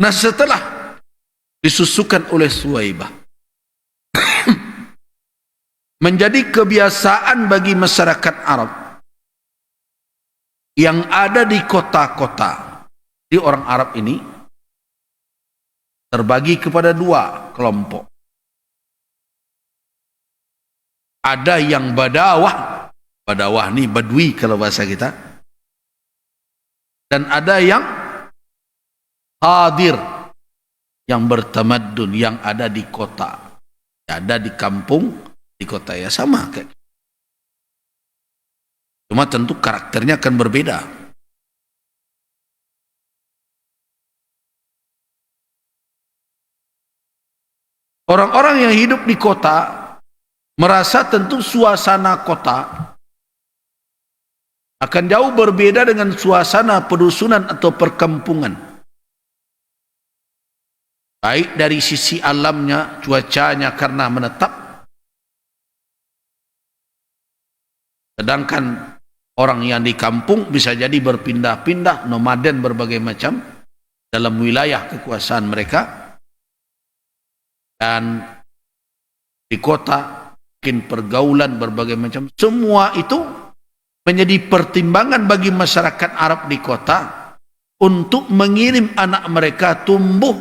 Nah, setelah disusukan oleh Suwaibah, menjadi kebiasaan bagi masyarakat Arab yang ada di kota-kota. Di orang Arab ini terbagi kepada dua kelompok. Ada yang badawah, badawah ni badui kalau bahasa kita, dan ada yang hadir, yang bertamadun, yang ada di kota, ada di kampung, di kota, ya sama kayak. Cuma tentu karakternya akan berbeda. Orang-orang yang hidup di kota merasa tentu suasana kota akan jauh berbeda dengan suasana pedusunan atau perkampungan. Baik dari sisi alamnya, cuacanya karena menetap. Sedangkan orang yang di kampung bisa jadi berpindah-pindah, nomaden berbagai macam dalam wilayah kekuasaan mereka. Dan di kota mungkin pergaulan berbagai macam. Semua itu menjadi pertimbangan bagi masyarakat Arab di kota untuk mengirim anak mereka tumbuh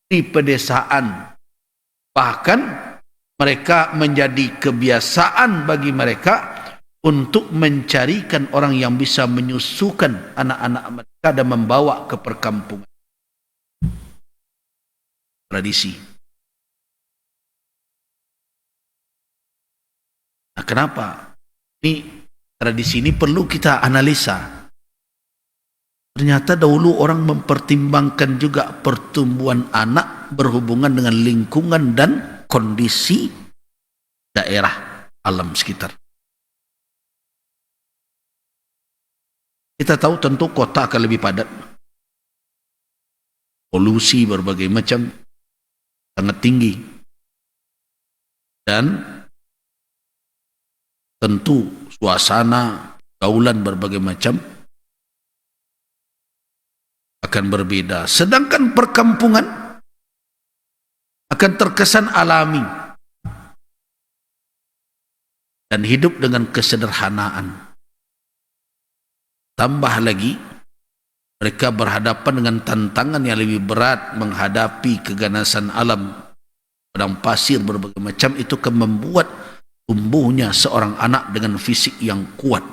di pedesaan. Bahkan mereka menjadi kebiasaan bagi mereka untuk mencarikan orang yang bisa menyusukan anak-anak mereka dan membawa ke perkampungan. Tradisi. Nah, kenapa? Tradisi ini perlu kita analisa. Ternyata dahulu orang mempertimbangkan juga pertumbuhan anak berhubungan dengan lingkungan dan kondisi daerah alam sekitar. Kita tahu tentu kota akan lebih padat. Polusi berbagai macam sangat tinggi. Dan tentu suasana, gaulan berbagai macam akan berbeda. Sedangkan perkampungan akan terkesan alami dan hidup dengan kesederhanaan. Tambah lagi, mereka berhadapan dengan tantangan yang lebih berat menghadapi keganasan alam. Padang pasir berbagai macam itu akan membuat tumbuhnya seorang anak dengan fisik yang kuat.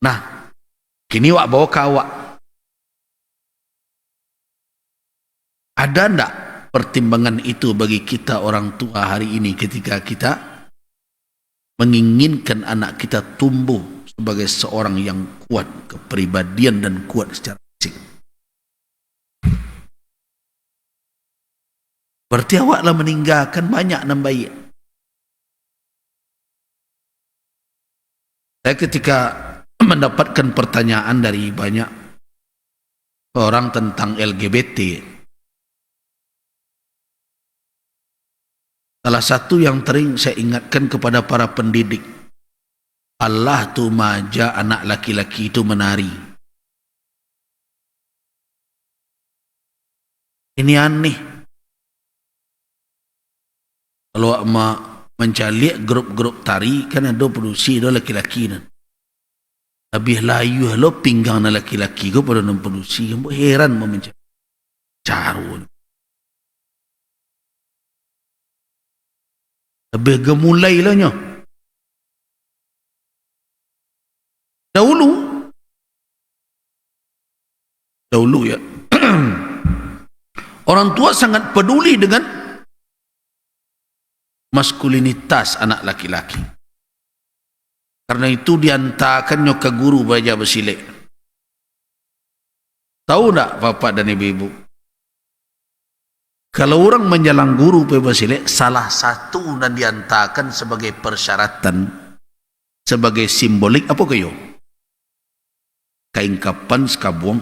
Nah, kini wak bawa ke awak. Ada enggak pertimbangan itu bagi kita orang tua hari ini ketika kita menginginkan anak kita tumbuh sebagai seorang yang kuat kepribadian dan kuat secara fisik? Berarti awaklah meninggalkan banyak nan baik. Saya ketika mendapatkan pertanyaan dari banyak orang tentang LGBT, salah satu yang sering saya ingatkan kepada para pendidik, Allah tu maja anak laki-laki itu menari. Ini aneh. Kalau mencari grup-grup tari, kan ada produksi ada laki-laki. Habis layu lo pinggang na laki-laki ko pada nak produksi. Kamu heran mau mencari caru. Habis gemulai lah nyo. Dahulu ya. Orang tua sangat peduli dengan maskulinitas anak laki-laki. Karena itu diantarkannya ke guru baca bersilik. Tahu tak bapak dan ibu-ibu? Kalau orang menjalang guru baca bersilik, salah satu dan diantarkan sebagai persyaratan, sebagai simbolik apa kayo? Kain kapan sekabuang,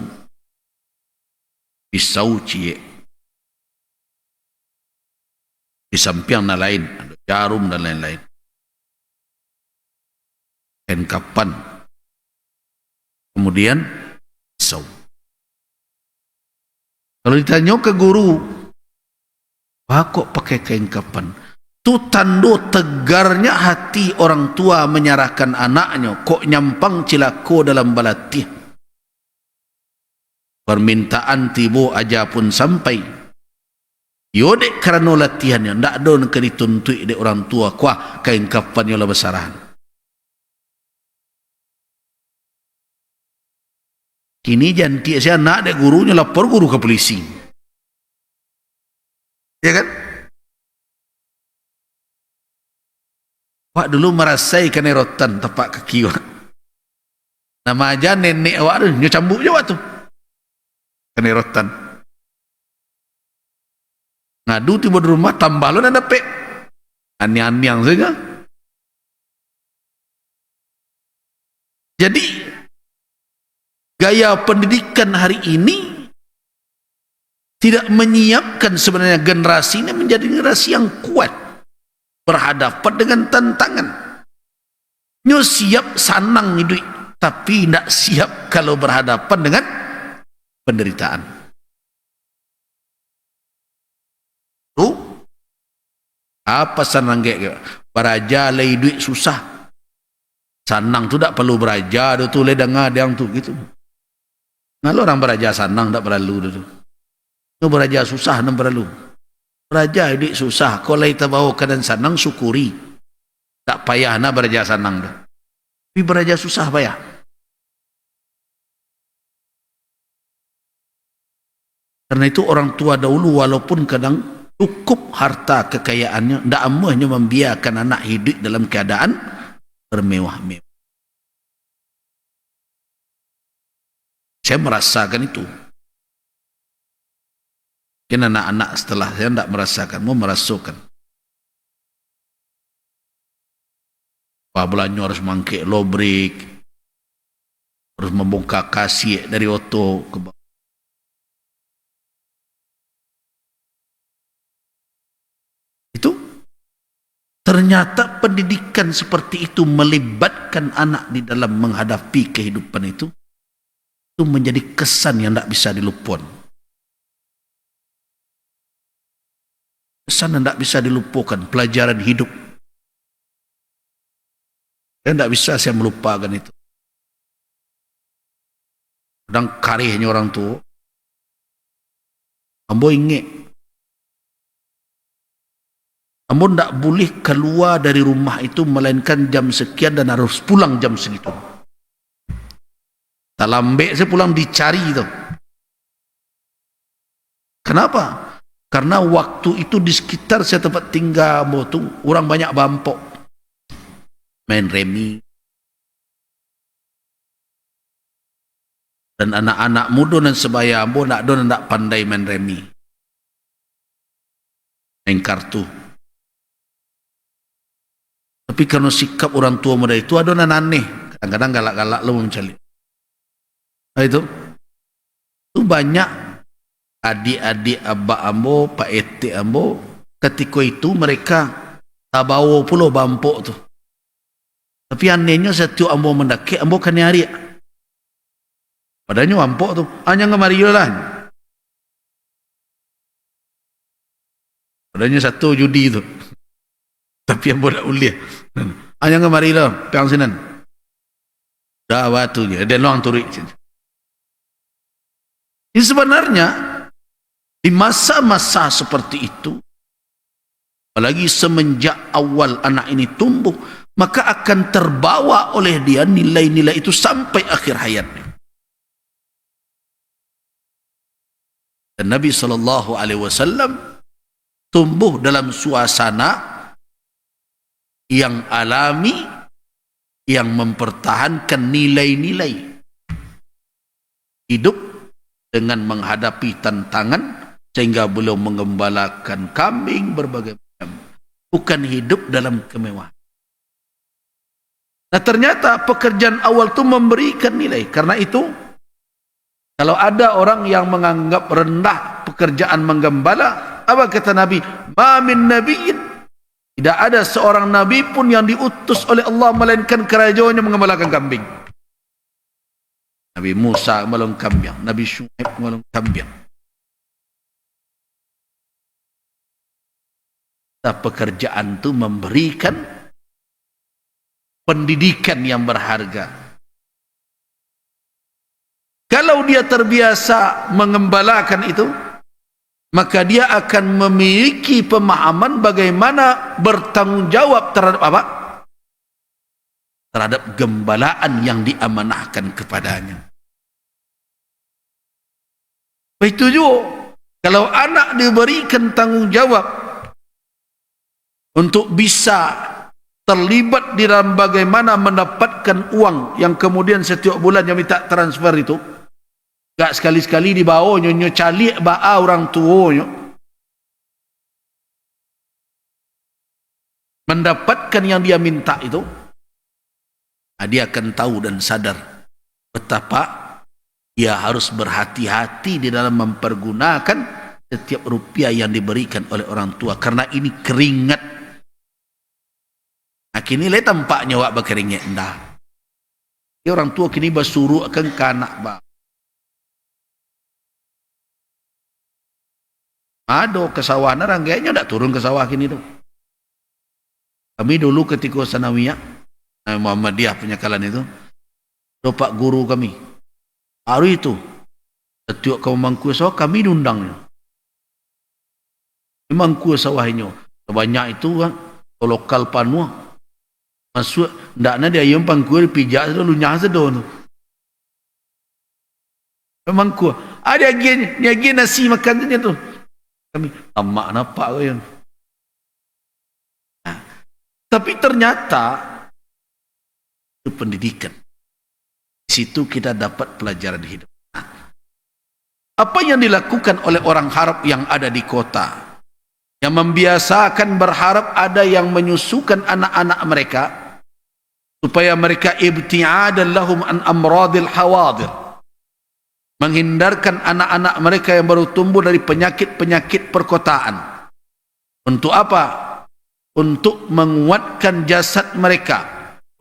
pisau cie. Di samping yang lain, ada jarum dan lain-lain. Dan kapan kemudian pisau. Kalau ditanya ke guru, "Wah, kok pakai kain kapan?" Itu tanda tegarnya hati orang tua menyerahkan anaknya. Kok nyampang cilako dalam balatih. Permintaan tibo aja pun sampai. Yodek karena latihannya. Tidak ada nak dituntut dek orang tua. Kuah kain kapan yola besaran. Kini jantik saya nak dek gurunya lapor guru ke polisi. Ya kan? Wak dulu merasai kenerotan tapak kaki wak. Nama aja nenek wak tu, nyo cambuk je wak tu. Kenerotan. Ngadu tiba di rumah, tambah lo nak dapat. Anyang-anyang saja. Jadi, gaya pendidikan hari ini tidak menyiapkan sebenarnya generasi ini menjadi generasi yang kuat berhadapan dengan tantangan. Nyo siap sanang hidup, tapi tidak siap kalau berhadapan dengan penderitaan. Tuh, apa sanang kayak beraja lay duit susah. Sanang tu tak perlu beraja, tu lay dengar yang tu gitu. Kalau orang beraja sanang tak perlu tu. No beraja susah tak perlu. Beraja duit susah. Kalau kita bawa keadaan sanang syukuri. Tak payah nak beraja sanang dah. Tapi beraja susah payah. Karena itu orang tua dahulu walaupun kadang cukup harta kekayaannya, tidak amahnya membiarkan anak hidup dalam keadaan bermewah-mewah. Saya merasakan itu. Mungkin anak-anak setelah saya tidak merasakan, mau merasakan. Pabelannya harus mangkik low brake, harus membongkar kasih dari oto ke bawah. Itu ternyata pendidikan seperti itu melibatkan anak di dalam menghadapi kehidupan itu menjadi kesan yang tidak bisa dilupakan. Kesan yang tidak bisa dilupakan, pelajaran hidup. Dan tidak bisa saya melupakan itu. Kadang karihnya orang tua. Ambo ingat. Ambo tidak boleh keluar dari rumah itu melainkan jam sekian dan harus pulang jam segitu. Tak lambek saya pulang dicari tu. Kenapa? Karena waktu itu di sekitar saya tempat tinggal ambo tu orang banyak bampok. Main remi. Dan anak-anak muda dan sebaya ambo nak pandai main remi. Main kartu. Tapi karena sikap orang tua muda itu ada aneh. Kadang-kadang galak-galak lo mencari. Nah itu banyak adik-adik abah ambo, pak ete ambo, ketika itu mereka tak bawa pula bampok tu. Tapi anehnya setiap ambo mendaki, ambo kan nyari. Padahal bampok tu, hanya ngemari lah. Padahal satu judi tu. Tapi ambo tak boleh. Hanya ngemari lah, piang sinan. Dah waktu je, ada luang turik. Ini sebenarnya di masa-masa seperti itu, apalagi semenjak awal anak ini tumbuh, maka akan terbawa oleh dia nilai-nilai itu sampai akhir hayatnya. Dan Nabi SAW tumbuh dalam suasana yang alami, yang mempertahankan nilai-nilai hidup dengan menghadapi tantangan sehingga beliau mengembalakan kambing berbagai macam. Bukan hidup dalam kemewahan. Nah ternyata pekerjaan awal itu memberikan nilai. Karena itu, kalau ada orang yang menganggap rendah pekerjaan menggembala, apa kata Nabi? Ma min nabiyyin. Tidak ada seorang Nabi pun yang diutus oleh Allah melainkan kerajaannya mengembalakan kambing. Nabi Musa malung kambiang, Nabi Syuaib malung kambiang. Pekerjaan itu memberikan pendidikan yang berharga. Kalau dia terbiasa mengembalakan itu, maka dia akan memiliki pemahaman bagaimana bertanggung jawab terhadap apa? Terhadap gembalaan yang diamanahkan kepadanya. Begitu juga kalau anak diberikan tanggung jawab untuk bisa terlibat di dalam bagaimana mendapatkan uang yang kemudian setiap bulan yang minta transfer itu, gak sekali-sekali dibawa nyo calik ba'a orang tuanya, mendapatkan yang dia minta itu, dia akan tahu dan sadar betapa dia harus berhati-hati di dalam mempergunakan setiap rupiah yang diberikan oleh orang tua, karena ini keringat. Nah, kini le tampaknya wak berkeringat dah. Ya, orang tua kini bersuruh akan kanak ba. Ada ke sawah narang kayaknya tak turun ke sawah kini tu. Kami dulu ketika sanawiyah Muhammadiyah penyakalan itu, pak guru kami hari itu setiap kau mangku sawah kami diundangnya. Mangku sawahnya banyak itu kan lokal panua. Masuk ndakna dia yang pangku pijak sudah lunyah sudah tu. Mangku ada lagi nasi makan tu. Kami tamak nampak ke yang. Nah, tapi ternyata itu pendidikan. Di situ kita dapat pelajaran hidup. Nah, apa yang dilakukan oleh orang Arab yang ada di kota, yang membiasakan berharap ada yang menyusukan anak-anak mereka supaya mereka ibti'adan lahum an amradil hawadir, menghindarkan anak-anak mereka yang baru tumbuh dari penyakit-penyakit perkotaan. Untuk apa? Untuk menguatkan jasad mereka,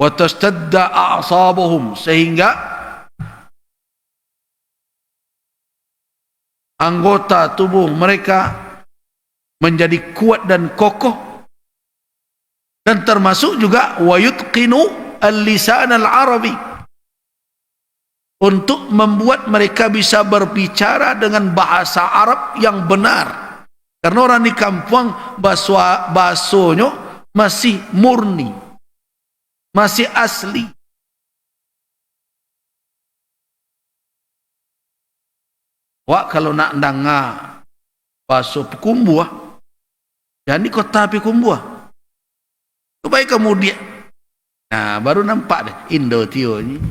wa tastadda a'sabuhum, sehingga anggota tubuh mereka menjadi kuat dan kokoh, dan termasuk juga wa yutqinu al-lisan al-arabi, untuk membuat mereka bisa berbicara dengan bahasa Arab yang benar. Karena orang di kampung bahasanya masih murni, masih asli. Wak kalau nak dengar bahasa Pekumbuah, jadi kota Pekumbuah, baik kemudian, nah baru nampak deh Indo Tio ni.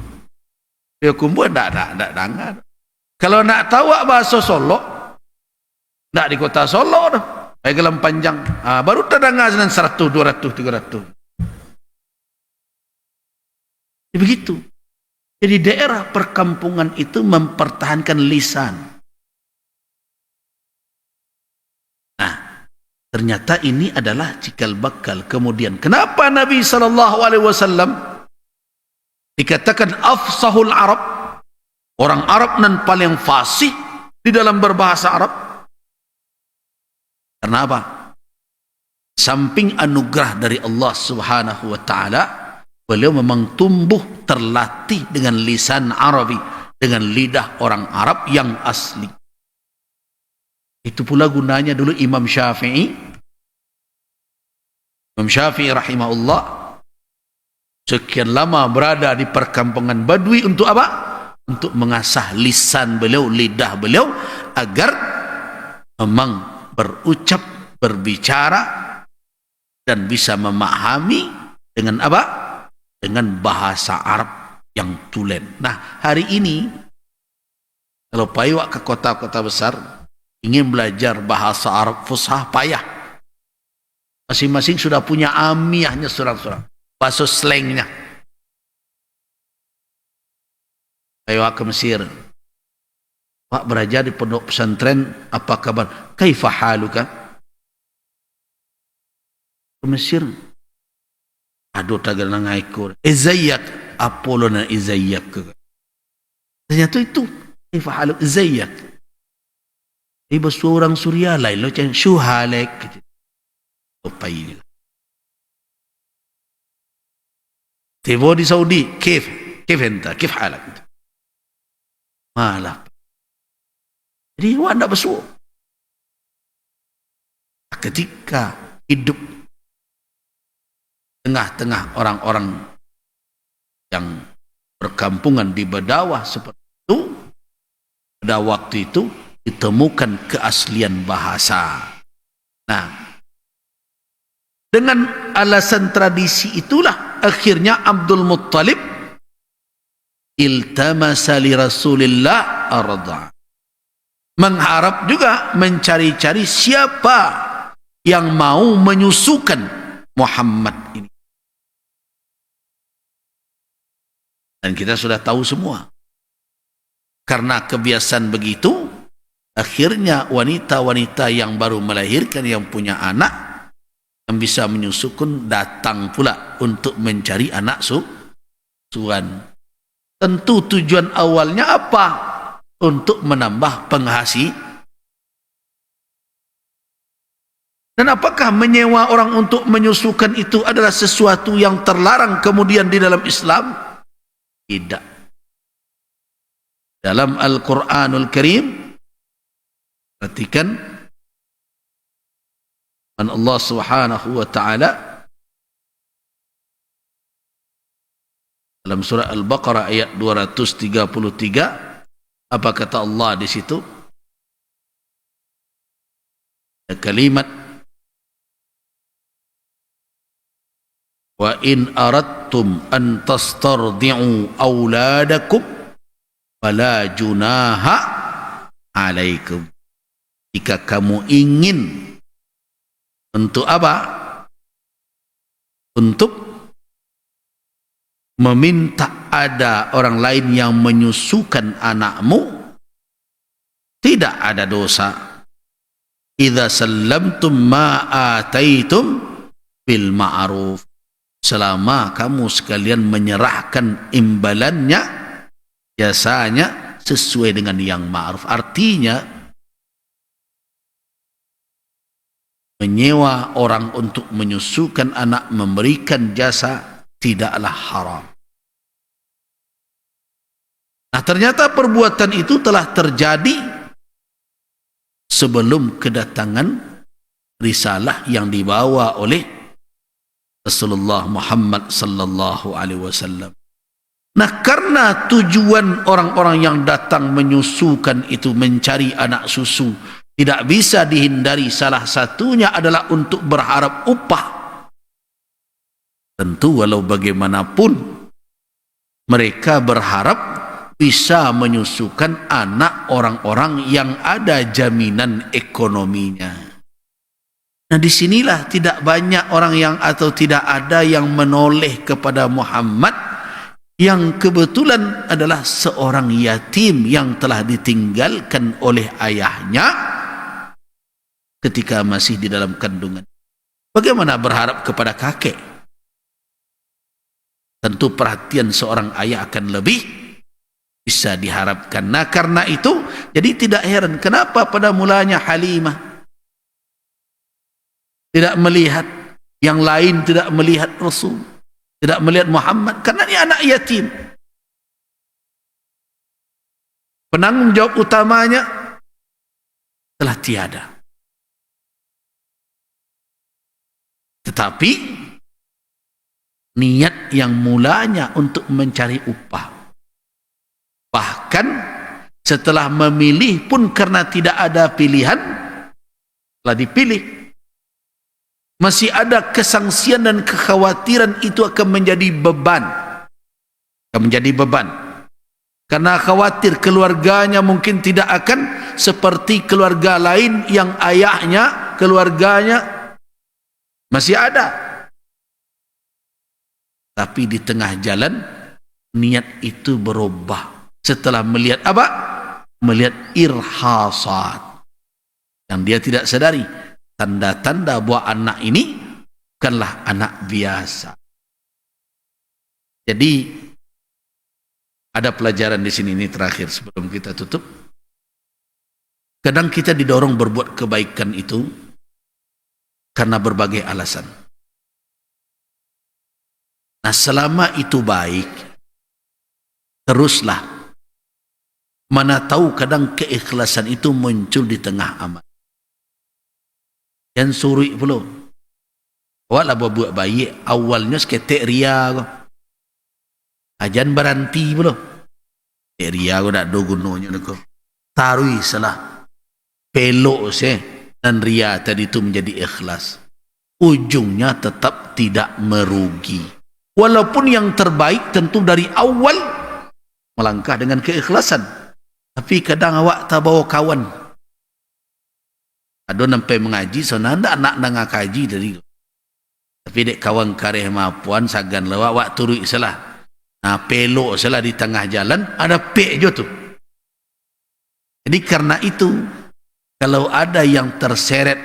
Pekumbuah tak dengar. Kalau nak tahu bahasa Solo, tak di kota Solo dah. Baik dalam panjang, baru terdengar dengan 100, 200, 300. Begitu. Jadi daerah perkampungan itu mempertahankan lisan. Nah, ternyata ini adalah cikal bakal. Kemudian, kenapa Nabi SAW dikatakan afsahul Arab, orang Arab nan paling fasih di dalam berbahasa Arab? Karena apa? Samping anugerah dari Allah Subhanahu wa taala, beliau memang tumbuh terlatih dengan lisan Arabi, dengan lidah orang Arab yang asli. Itu pula gunanya dulu Imam Syafi'i rahimahullah sekian lama berada di perkampungan Badui untuk apa? Untuk mengasah lisan beliau, lidah beliau, agar memang berucap, berbicara dan bisa memahami dengan apa? Dengan bahasa Arab yang tulen. Nah, hari ini kalau payah ke kota-kota besar ingin belajar bahasa Arab Fusha payah. Masing-masing sudah punya amiyahnya, surang-surang bahasa slangnya. Payah ke Mesir, Pak belajar di pondok pesantren, apa kabar? Kaifa haluka? Ke Mesir, aduh tagal nang ngaikur. Izayyak, apolona izayyak. Ternyata itu kaifa haluk zayyak. Ibu seorang Suria lain lo macam shu halak gitu. Upai. Tiba di Saudi, kif anta, kif halak. Malah. Jadi awak tak bersuara. Ketika hidup tengah-tengah orang-orang yang berkampungan di Badawah seperti itu, pada waktu itu ditemukan keaslian bahasa. Nah, dengan alasan tradisi itulah akhirnya Abdul Muttalib iltamasa li Rasulillah arda, mengharap juga mencari-cari siapa yang mau menyusukan Muhammad ini. Dan kita sudah tahu semua. Karena kebiasaan begitu, akhirnya wanita-wanita yang baru melahirkan, yang punya anak, yang bisa menyusukan, datang pula untuk mencari anak susuan. Tentu tujuan awalnya apa? Untuk menambah penghasilan. Dan apakah menyewa orang untuk menyusukan itu adalah sesuatu yang terlarang kemudian di dalam Islam? Tidak. Dalam Al-Quranul Karim, perhatikan Allah Subhanahu wa taala dalam surah Al-Baqarah ayat 233, apa kata Allah di situ? Kalimat wa in aradtum an tastardi'u auladakum fala junaha alaikum. Jika kamu ingin untuk apa? Untuk meminta ada orang lain yang menyusukan anakmu, tidak ada dosa. Idza sallamtum ma ataitum bil ma'ruf, selama kamu sekalian menyerahkan imbalannya, jasanya sesuai dengan yang ma'ruf. Artinya menyewa orang untuk menyusukan anak, memberikan jasa tidaklah haram. Nah, ternyata perbuatan itu telah terjadi sebelum kedatangan risalah yang dibawa oleh Rasulullah Muhammad sallallahu alaihi wasallam. Nah, karena tujuan orang-orang yang datang menyusukan itu mencari anak susu, tidak bisa dihindari salah satunya adalah untuk berharap upah. Tentu walau bagaimanapun mereka berharap bisa menyusukan anak orang-orang yang ada jaminan ekonominya. Nah, disinilah tidak banyak orang yang atau tidak ada yang menoleh kepada Muhammad yang kebetulan adalah seorang yatim yang telah ditinggalkan oleh ayahnya ketika masih di dalam kandungan. Bagaimana berharap kepada kakek? Tentu perhatian seorang ayah akan lebih bisa diharapkan. Nah, karena itu jadi tidak heran kenapa pada mulanya Halimah tidak melihat, yang lain tidak melihat Rasul, tidak melihat Muhammad, karena dia anak yatim. Penanggung jawab utamanya telah tiada. Tetapi niat yang mulanya untuk mencari upah, bahkan setelah memilih pun karena tidak ada pilihan, telah dipilih. Masih ada kesangsian dan kekhawatiran itu akan menjadi beban. Akan menjadi beban. Karena khawatir keluarganya mungkin tidak akan seperti keluarga lain yang ayahnya, keluarganya masih ada. Tapi di tengah jalan niat itu berubah. Setelah melihat apa? Melihat irhasat yang dia tidak sadari. Tanda-tanda bahwa anak ini bukanlah anak biasa. Jadi ada pelajaran di sini, ini terakhir sebelum kita tutup. Kadang kita didorong berbuat kebaikan itu karena berbagai alasan. Nah, selama itu baik, teruslah. Mana tahu kadang keikhlasan itu muncul di tengah amal. Yang suri pula. Awaklah buat baik, awalnya seketik ria ko. Ajan berhenti pula. Ria ko tak ada gunanya ko. Tarui salah. Pelok se dan ria tadi itu menjadi ikhlas. Ujungnya tetap tidak merugi. Walaupun yang terbaik tentu dari awal melangkah dengan keikhlasan. Tapi kadang awak tak bawa kawan. Ada sampai mengaji, so nanda anak nang kaji tadi. Tapi dek kawan kareh mapuan sagan lawak awak turut salah. Nah, pelok salah di tengah jalan ada pek je tu. Jadi karena itu kalau ada yang terseret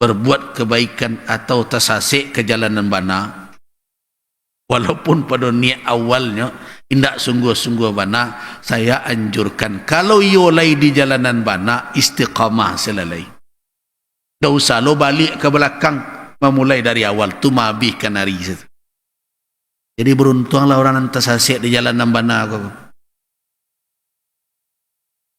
berbuat kebaikan atau tersasik ke jalanan bana, walaupun pada niat awalnya tidak sungguh-sungguh bana, saya anjurkan kalau yolai di jalanan bana, istiqamah selalai. Tak usah lo balik ke belakang, memulai dari awal tu mabihkan hari itu. Jadi beruntunglah orang yang tersasik di jalanan bana.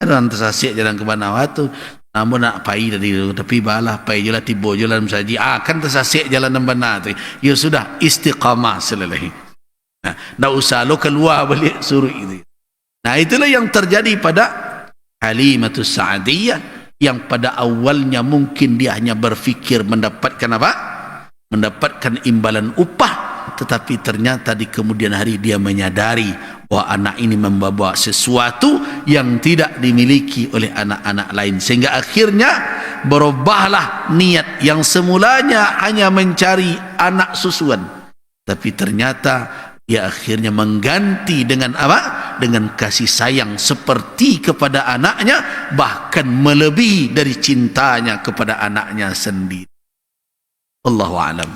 Ada orang tersasik jalan ke bana tu, namun nak pai tadi, tapi balah pai je lah, tiba je lah saji. Kan tersasik jalan bana tu. Ya sudah, istiqamah selalai. Nah, tak usah lo keluar balik suruh itu. Nah, itulah yang terjadi pada Halimatus Sa'diyah, yang pada awalnya mungkin dia hanya berfikir mendapatkan apa? Mendapatkan imbalan upah, tetapi ternyata di kemudian hari dia menyadari bahwa anak ini membawa sesuatu yang tidak dimiliki oleh anak-anak lain, sehingga akhirnya berubahlah niat yang semulanya hanya mencari anak susuan, tapi ternyata dia akhirnya mengganti dengan apa? Dengan kasih sayang seperti kepada anaknya, bahkan melebihi dari cintanya kepada anaknya sendiri. Allahu a'lam.